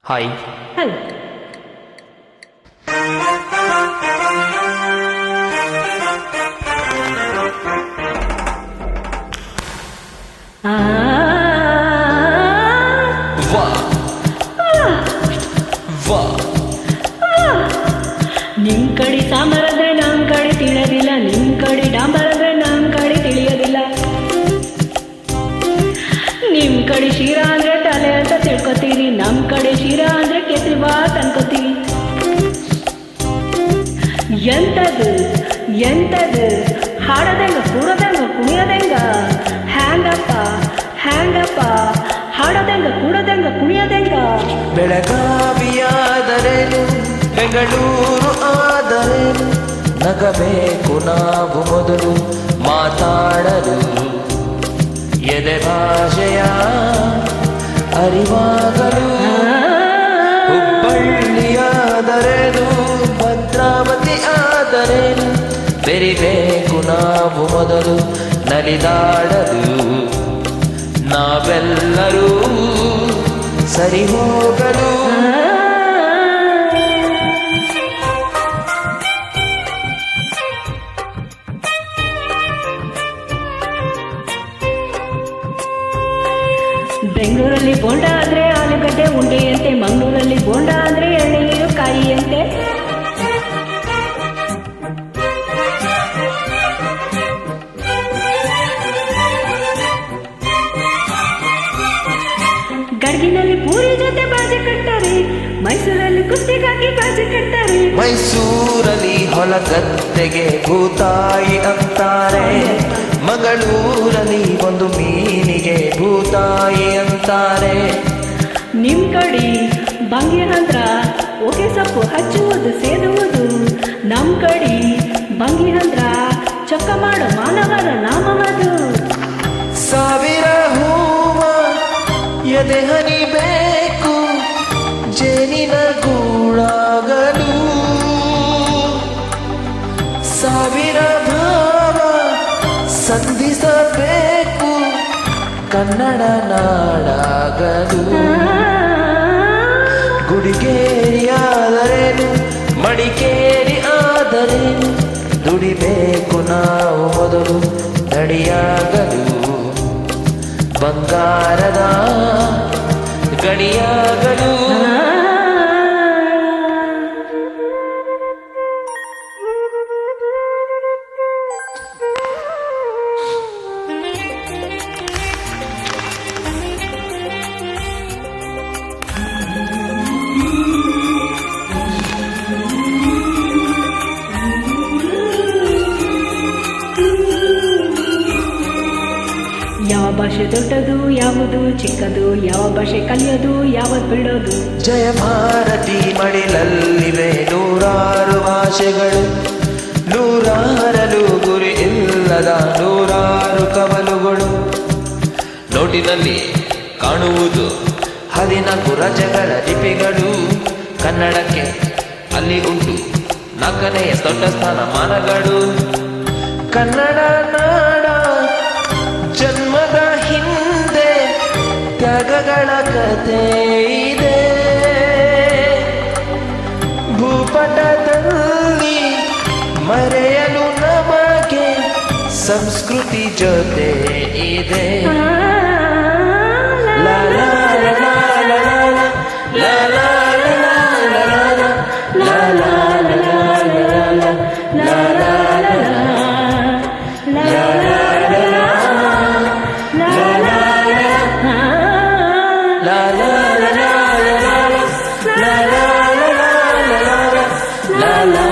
Hi. Hello. ವಾ ವಾ ನಿಮ್ ಕಡೆ ಸಾಂಬಾರಂದ್ರೆ ನಮ್ ಕಡೆ ತಿಳಿಯೋದಿಲ್ಲ, ನಿಮ್ ಕಡೆ ಡಾಂಬಾರಂದ್ರೆ ನಮ್ ಕಡೆ ತಿಳಿಯೋದಿಲ್ಲ. ನಿಮ್ ಕಡೆ ಶೀರಾ ಅಂದ್ರೆ ತಲೆ ಅಂತ ತಿಳ್ಕೊತೀರಿ, ನಮ್ ಕಡೆ ಶೀರಾ ಅಂದ್ರೆ ಕೇಸರಿ ಬಾತ್ ಅನ್ಕೋತೀವಿ. ಎಂತದು ಎಂತದು ಹಾಡೋದಂಗ ಕೂಡೋದಂಗ ಕುಣಿಯೋದಂಗ, ಹ್ಯಾಂಗಪ್ಪ ಹ್ಯಾಂಗಪ್ಪ ಹಾಡೋದಂಗ ಕೂಡೋದಂಗ ಕುಣಿಯೋದಂಗ. ಬೆಳಗಾವಿಯಾದರೇನು ಬೆಂಗಳೂರು ಆದರೇನು, ನಗಬೇಕು ನಾವು ಮೊದಲು ಮಾತಾಡಲು. ಎದೆ ಭಾಷೆಯ ಅರಿವಾಗಲು. ಹುಬ್ಬಳ್ಳಿಯಾದರೇನು ಭದ್ರಾವತಿ ಆದರೇನು, ಬೆರಿಬೇಕು ನಾವು ಮೊದಲು ನಲಿದಾಡಲು. ನಾವೆಲ್ಲರೂ ಸರಿ ಹೋಗಲು. ಬೆಂಗಳೂರಲ್ಲಿ ಬೋಂಡ ಆದ್ರೆ ಆಲೂಗಡ್ಡೆ ಉಂಡೆಯಂತೆ, ಮಂಗಳೂರಲ್ಲಿ ಬೋಂಡ ಆದ್ರೆ ಎಳ್ನೀರು ಕಾಯಿಯಂತೆ. ಗಡ್ಗಿನಲ್ಲಿ ಪೂರಿ ಜೊತೆ ಬಾಜಿ ಕಟ್ತಾರೆ, ಮೈಸೂರಲ್ಲಿ ಕುಸ್ತಿಗಾಗಿ ಬಾಜಿ ಕಟ್ತಾರೆ. ಮೈಸೂರಲ್ಲಿ ಹೊಲಗದ್ದೆಗೆ ಭೂತಾಯಿ ಅಂತಾರೆ, ಮಂಗಳೂರಲ್ಲಿ ಒಂದು ಮೀನಿಗೆ ಭೂತಾಯಿ ಅಂತಾರೆ. ನಿಮ್ ಕಡೆ ಬಂಗಿರಂದ್ರ ಒಕೆ ಸೊಪ್ಪು ಹಚ್ಚುವುದು ಸೇದುವುದು, ನಮ್ ಕಡೆ ಬಂಗಿರಂದ್ರ ಚೊಕ್ಕ ಮಾಡೋ ಮಾನವರ ನಾಮವದು. ಸಾವಿರ ಹೂವ ಎದೆ ಹನಿಬೇಕು ಜೇನಿನ ಗೂಡಾಗಲು. ಸಾವಿರ ಭಾವ ಸಂಧಿಸಬೇಕು ಕನ್ನಡ ನಾಡಾಗಲು. ಗುಡಿಗೇರಿ ಆದರೇನು ಮಡಿಕೇರಿ ಆದರೇನು, ದುಡಿಬೇಕು ನಾವು ಮೊದಲು ದಡಿಯಾಗಲು. ಬಂಗಾರದ ಗಡಿಯಾಗಲು. ಯಾವ ಭಾಷೆ ದೊಡ್ಡದು ಯಾವುದು ಚಿಕ್ಕದು, ಯಾವ ಭಾಷೆ ಕಲಿಯೋದು ಯಾವತ್ತು ಬಿಡೋದು. ಜಯ ಭಾರತಿ ಮಡಿಲಲ್ಲಿವೆ ನೂರಾರು ಭಾಷೆಗಳು, ನೂರಾರಲು ಗುರಿ ಇಲ್ಲದ ನೂರಾರು ಕವಲುಗಳು. ನೋಟಿನಲ್ಲಿ ಕಾಣುವುದು 14 ರಾಜ್ಯಗಳ ಲಿಪಿಗಳು, ಕನ್ನಡಕ್ಕೆ ಅಲ್ಲಿ ಉಂಟು 4ನೇ ದೊಡ್ಡ ಸ್ಥಾನಮಾನಗಳು. ಕನ್ನಡ ನಾಡ ಜನ್ಮದ ಹಿಂದೆ ತ್ಯಾಗಗಳ ಕಥೆ ಇದೆ, ಭೂಪಟದಲ್ಲಿ ಮರೆಯಲು ನಮಗೆ ಸಂಸ್ಕೃತಿ ಜೊತೆ ಇದೆ. ಲಾ ಲಾ ಲಾ ಲಾ ಲಾ ಲಾ la la